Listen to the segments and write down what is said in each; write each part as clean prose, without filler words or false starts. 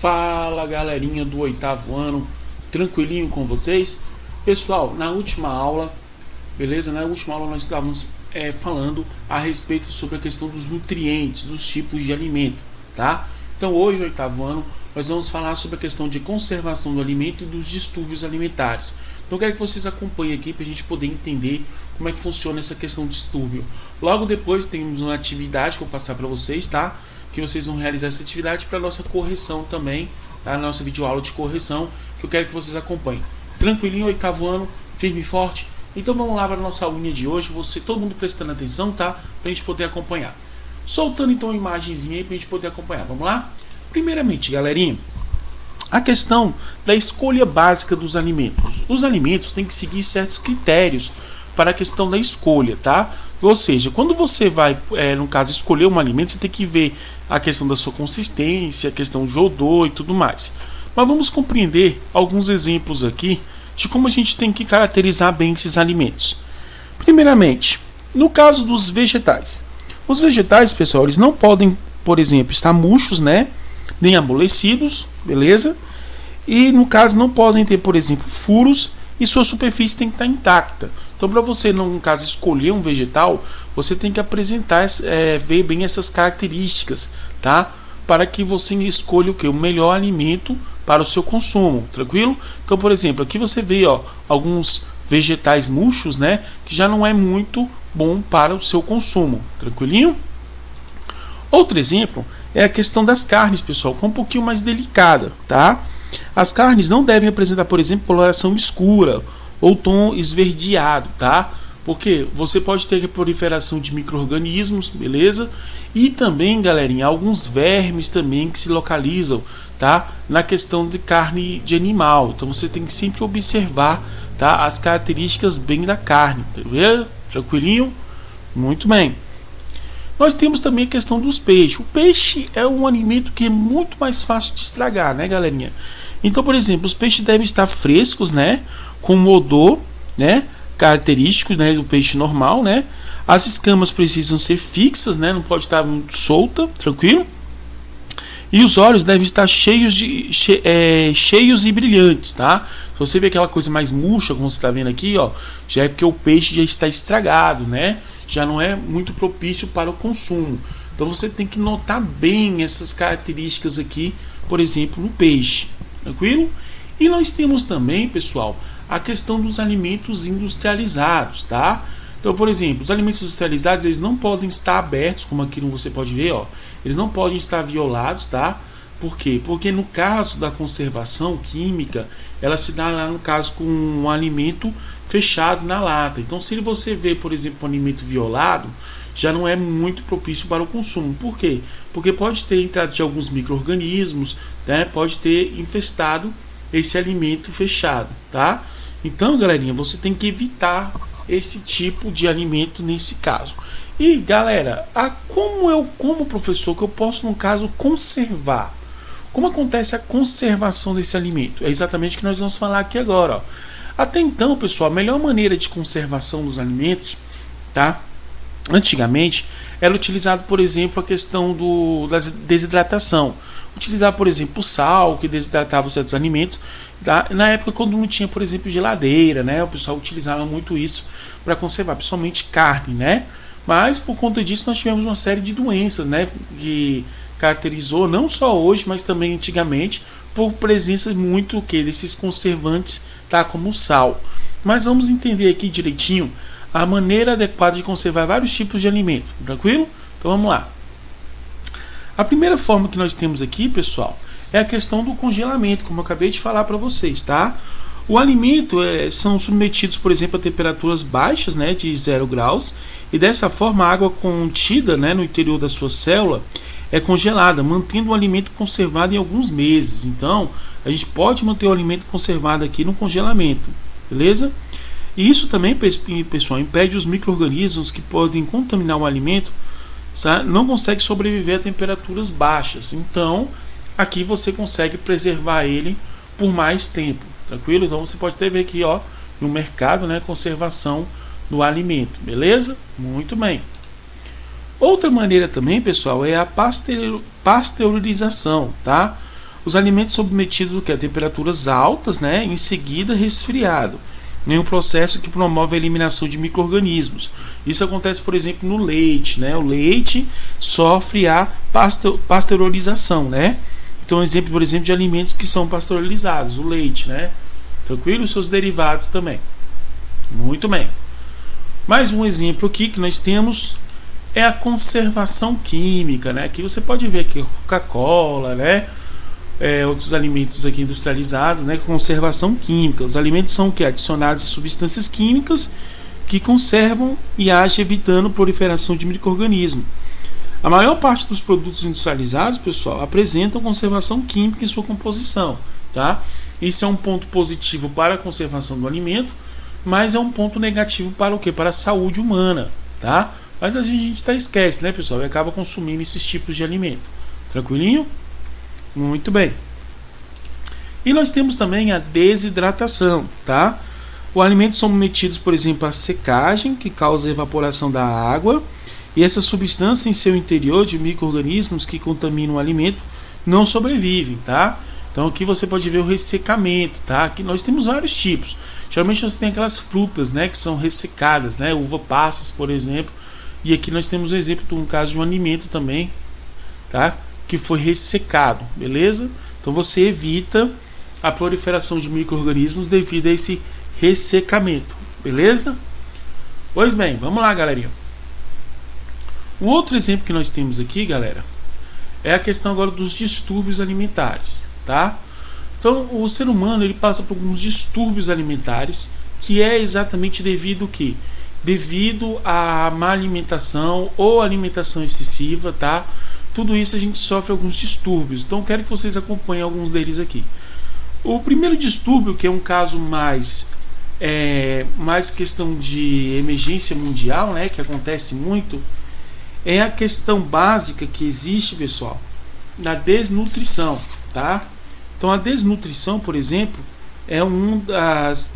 Fala galerinha do oitavo ano, tranquilinho com vocês? Pessoal, na última aula, beleza? Na última aula nós estávamos falando a respeito sobre a questão dos nutrientes, dos tipos de alimento, tá? Então hoje, no oitavo ano, nós vamos falar sobre a questão de conservação do alimento e dos distúrbios alimentares. Então eu quero que vocês acompanhem aqui para a gente poder entender como é que funciona essa questão de distúrbio. Logo depois temos uma atividade que eu vou passar para vocês, tá? Que vocês vão realizar essa atividade para a nossa correção também, tá? A nossa videoaula de correção, que eu quero que vocês acompanhem. Tranquilinho, oitavo ano, firme e forte. Então vamos lá para a nossa aulinha de hoje, todo mundo prestando atenção, tá? Para a gente poder acompanhar. Soltando então a imagenzinha aí para a gente poder acompanhar, vamos lá? Primeiramente, galerinha, a questão da escolha básica dos alimentos. Os alimentos têm que seguir certos critérios para a questão da escolha, tá? Ou seja, quando você vai, no caso, escolher um alimento, você tem que ver a questão da sua consistência, a questão de odor e tudo mais. Mas vamos compreender alguns exemplos aqui de como a gente tem que caracterizar bem esses alimentos. Primeiramente, no caso dos vegetais. Os vegetais, pessoal, eles não podem, por exemplo, estar murchos, né? Nem amolecidos, beleza? E no caso não podem ter, por exemplo, furos e sua superfície tem que estar intacta. Então, para você, no caso, escolher um vegetal, você tem que apresentar, ver bem essas características, tá? Para que você escolha o que? O melhor alimento para o seu consumo, tranquilo? Então, por exemplo, aqui você vê, ó, alguns vegetais murchos, né? Que já não é muito bom para o seu consumo, tranquilinho? Outro exemplo é a questão das carnes, pessoal, que é um pouquinho mais delicada, tá? As carnes não devem apresentar, por exemplo, coloração escura ou tom esverdeado, tá? Porque você pode ter a proliferação de micro-organismos, beleza? E também, galerinha, alguns vermes também que se localizam, tá? Na questão de carne de animal. Então você tem que sempre observar, tá? As características bem da carne, tá vendo? Tranquilinho? Muito bem. Nós temos também a questão dos peixes. O peixe é um alimento que é muito mais fácil de estragar, né, galerinha? Então, por exemplo, os peixes devem estar frescos, né? Com um odor, né? Característico, né? Do peixe normal, né? As escamas precisam ser fixas, né? Não pode estar muito solta, tranquilo? E os olhos devem estar cheios e brilhantes, tá? Se você vê aquela coisa mais murcha, como você está vendo aqui, ó, já é porque o peixe já está estragado, né? Já não é muito propício para o consumo. Então você tem que notar bem essas características aqui, por exemplo, no peixe, tranquilo? E nós temos também, pessoal, a questão dos alimentos industrializados, tá? Então, por exemplo, os alimentos industrializados, eles não podem estar abertos, como aqui você pode ver, ó. Eles não podem estar violados, tá? Por quê? Porque no caso da conservação química, ela se dá lá no caso com um alimento fechado na lata. Então, se você vê, por exemplo, um alimento violado, já não é muito propício para o consumo. Por quê? Porque pode ter entrado de alguns micro-organismos, né? Pode ter infestado esse alimento fechado, tá? Então, galerinha, você tem que evitar esse tipo de alimento nesse caso. E, galera, como professor, que eu posso, no caso, conservar? Como acontece a conservação desse alimento? É exatamente o que nós vamos falar aqui agora, ó. Até então, pessoal, a melhor maneira de conservação dos alimentos, tá? Antigamente, era utilizado, por exemplo, a questão da desidratação. Utilizar, por exemplo, o sal, que desidratava certos alimentos, tá? Na época quando não tinha, por exemplo, geladeira, né? O pessoal utilizava muito isso para conservar, principalmente carne, né? Mas por conta disso nós tivemos uma série de doenças, né? Que caracterizou não só hoje, mas também antigamente, por presença muito desses conservantes, tá? Como o sal. Mas vamos entender aqui direitinho a maneira adequada de conservar vários tipos de alimento, tranquilo? Então vamos lá. A primeira forma que nós temos aqui, pessoal, é a questão do congelamento, como eu acabei de falar para vocês, tá? O alimento são submetidos, por exemplo, a temperaturas baixas, né, de 0 graus, e dessa forma a água contida, né, no interior da sua célula é congelada, mantendo o alimento conservado em alguns meses. Então, a gente pode manter o alimento conservado aqui no congelamento, beleza? E isso também, pessoal, impede os micro-organismos que podem contaminar o alimento, não consegue sobreviver a temperaturas baixas. Então, aqui você consegue preservar ele por mais tempo, tranquilo? Então, você pode até ver aqui, ó, no mercado, né, conservação do alimento, beleza? Muito bem. Outra maneira também, pessoal, é a pasteurização, tá? Os alimentos submetidos a temperaturas altas, né, em seguida resfriado, em um processo que promove a eliminação de micro-organismos. Isso acontece, por exemplo, no leite, né? O leite sofre a pasteurização, né? Então, exemplo, por exemplo, de alimentos que são pasteurizados, o leite, né? Tranquilo? Os seus derivados também. Muito bem. Mais um exemplo aqui que nós temos é a conservação química, né? Aqui você pode ver aqui Coca-Cola, né? Outros alimentos aqui industrializados, né? Conservação química. Os alimentos são adicionados a substâncias químicas que conservam e agem evitando a proliferação de micro-organismos. A maior parte dos produtos industrializados, pessoal, apresentam conservação química em sua composição, tá? Isso é um ponto positivo para a conservação do alimento, mas é um ponto negativo para o quê? Para a saúde humana, tá? Mas a gente esquece, né, pessoal? E acaba consumindo esses tipos de alimento. Tranquilinho? Muito bem. E nós temos também a desidratação, tá? Os alimentos são submetidos, por exemplo, à secagem, que causa a evaporação da água, e essa substância em seu interior de micro-organismos que contaminam o alimento não sobrevivem, tá? Então aqui você pode ver o ressecamento, tá? Aqui nós temos vários tipos. Geralmente você tem aquelas frutas, né, que são ressecadas, né? Uva passas, por exemplo. E aqui nós temos um exemplo de um caso de um alimento também, tá? Que foi ressecado, beleza? Então você evita a proliferação de micro-organismos devido a esse ressecamento, beleza? Pois bem, vamos lá, galerinha. O outro exemplo que nós temos aqui, galera, é a questão agora dos distúrbios alimentares, tá? Então, o ser humano ele passa por alguns distúrbios alimentares, que é exatamente devido ao quê? Devido à má alimentação ou alimentação excessiva, tá? Tudo isso a gente sofre alguns distúrbios. Então, quero que vocês acompanhem alguns deles aqui. O primeiro distúrbio, que é um caso mais questão de emergência mundial, né, que acontece muito, é a questão básica que existe, pessoal, da desnutrição, tá? Então a desnutrição, por exemplo, é um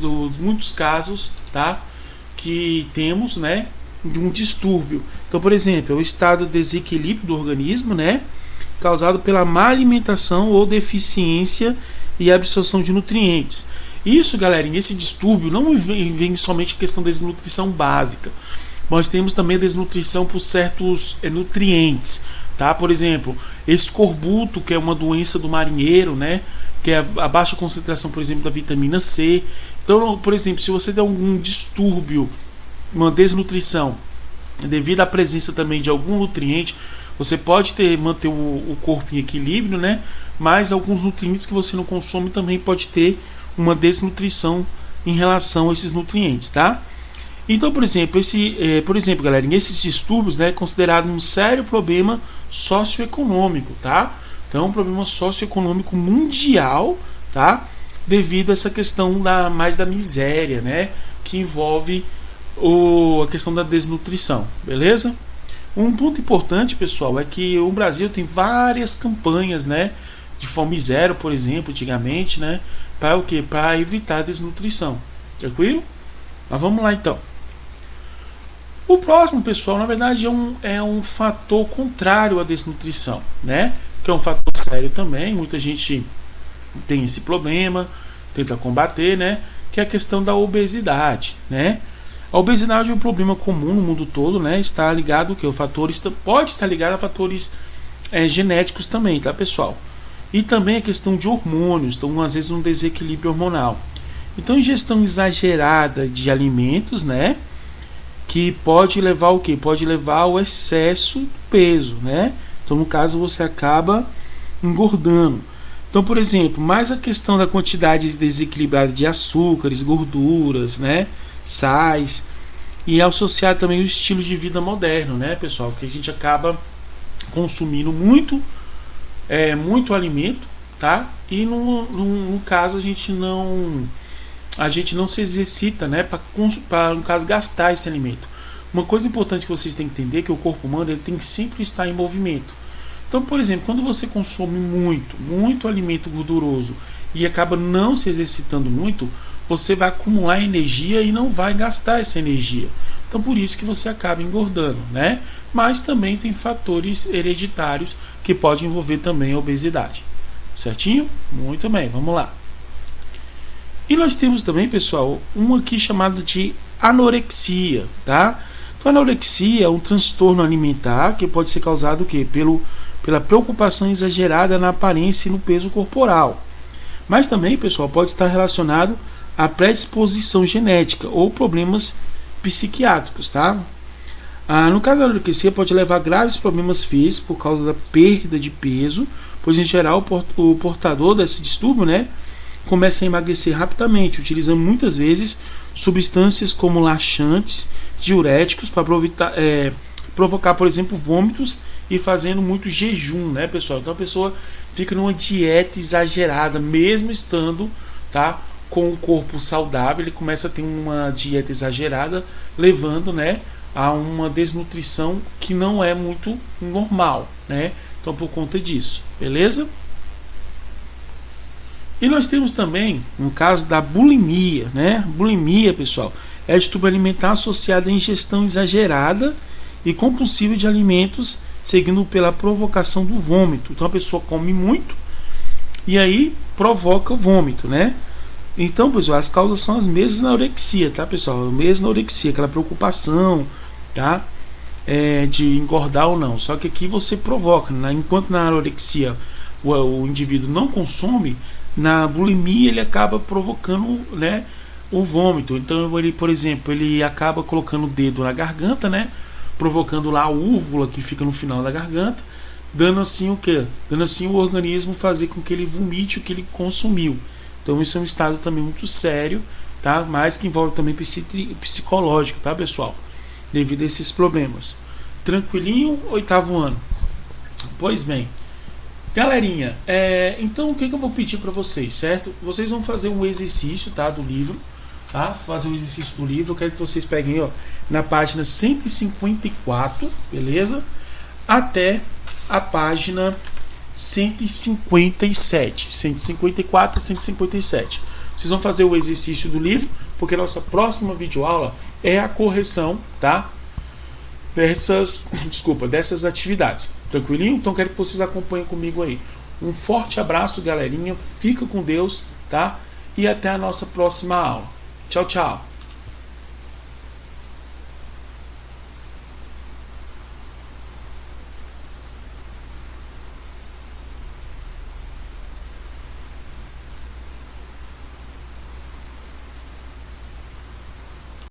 dos muitos casos, tá, que temos, né, de um distúrbio. Então, por exemplo, é o estado de desequilíbrio do organismo, né, causado pela má alimentação ou deficiência e absorção de nutrientes. Isso, galera, esse distúrbio não vem somente a questão da desnutrição básica. Nós temos também a desnutrição por certos nutrientes, tá? Por exemplo, escorbuto, que é uma doença do marinheiro, né? Que é a baixa concentração, por exemplo, da vitamina C. Então, por exemplo, se você der algum distúrbio, uma desnutrição, devido à presença também de algum nutriente, você pode manter o corpo em equilíbrio, né? Mas alguns nutrientes que você não consome também pode ter uma desnutrição em relação a esses nutrientes, tá? Então, por exemplo, galera, esses distúrbios, né, é considerado um sério problema socioeconômico, tá? Então, um problema socioeconômico mundial, tá? Devido a essa questão mais da miséria, né, que envolve a questão da desnutrição, beleza? Um ponto importante, pessoal, é que o Brasil tem várias campanhas, né, de fome zero, por exemplo, antigamente, né, para o quê? Para evitar a desnutrição, tranquilo? Mas vamos lá então. O próximo, pessoal, na verdade é um fator contrário à desnutrição, né? Que é um fator sério também. Muita gente tem esse problema, tenta combater, né? Que é a questão da obesidade, né? A obesidade é um problema comum no mundo todo, né? Está ligado que pode estar ligado a fatores genéticos também, tá, pessoal? E também a questão de hormônios, então às vezes um desequilíbrio hormonal. Então, ingestão exagerada de alimentos, né? Que pode levar o quê? Pode levar ao excesso do peso, né? Então, no caso, você acaba engordando. Então, por exemplo, mais a questão da quantidade desequilibrada de açúcares, gorduras, né? Sais, e associar também o estilo de vida moderno, né, pessoal? Que a gente acaba consumindo muito alimento, tá? E no caso a gente não se exercita, né, para no caso gastar esse alimento. Uma coisa importante que vocês têm que entender é que o corpo humano ele tem que sempre estar em movimento. Então, por exemplo, quando você consome muito alimento gorduroso e acaba não se exercitando muito, você vai acumular energia e não vai gastar essa energia. Então, por isso que você acaba engordando, né? Mas também tem fatores hereditários que podem envolver também a obesidade, Certinho? Muito bem, vamos lá. E nós temos também, pessoal, um aqui chamado de anorexia, tá? Então, a anorexia é um transtorno alimentar que pode ser causado o quê? Pela preocupação exagerada na aparência e no peso corporal. Mas também, pessoal, pode estar relacionado à predisposição genética ou problemas psiquiátricos, tá? No caso da anorexia, pode levar a graves problemas físicos por causa da perda de peso, pois em geral o portador desse distúrbio, né, começa a emagrecer rapidamente, utilizando muitas vezes substâncias como laxantes, diuréticos para provocar, por exemplo, vômitos e fazendo muito jejum, né, pessoal? Então a pessoa fica numa dieta exagerada, mesmo estando, tá, com o corpo saudável, ele começa a ter uma dieta exagerada, levando, né, a uma desnutrição que não é muito normal, né? Então por conta disso, beleza? E nós temos também, no caso da bulimia, né? Bulimia, pessoal, é distúrbio alimentar associado à ingestão exagerada e compulsiva de alimentos, seguindo pela provocação do vômito. Então a pessoa come muito e aí provoca o vômito, né? Então, pessoal, as causas são as mesmas na anorexia, tá, pessoal? A mesma anorexia, aquela preocupação, tá? De engordar ou não. Só que aqui você provoca, né? Enquanto na anorexia o indivíduo não consome, na bulimia ele acaba provocando, né, o vômito. Então ele, por exemplo, ele acaba colocando o dedo na garganta, né, provocando lá a úvula que fica no final da garganta, dando assim o quê? Dando assim o organismo fazer com que ele vomite o que ele consumiu. Então isso é um estado também muito sério, tá? Mas que envolve também psicológico, tá, pessoal? Devido a esses problemas. Tranquilinho, 8º ano. Pois bem, galerinha, então o que eu vou pedir para vocês, certo? Vocês vão fazer um exercício, tá, do livro, tá? Fazer um exercício do livro. Eu quero que vocês peguem, ó, na página 154, beleza? Até a página 157, 154 e 157. Vocês vão fazer o exercício do livro, porque a nossa próxima videoaula é a correção, tá? Dessas atividades. Tranquilinho? Então quero que vocês acompanhem comigo aí. Um forte abraço, galerinha. Fica com Deus, tá? E até a nossa próxima aula. Tchau, tchau.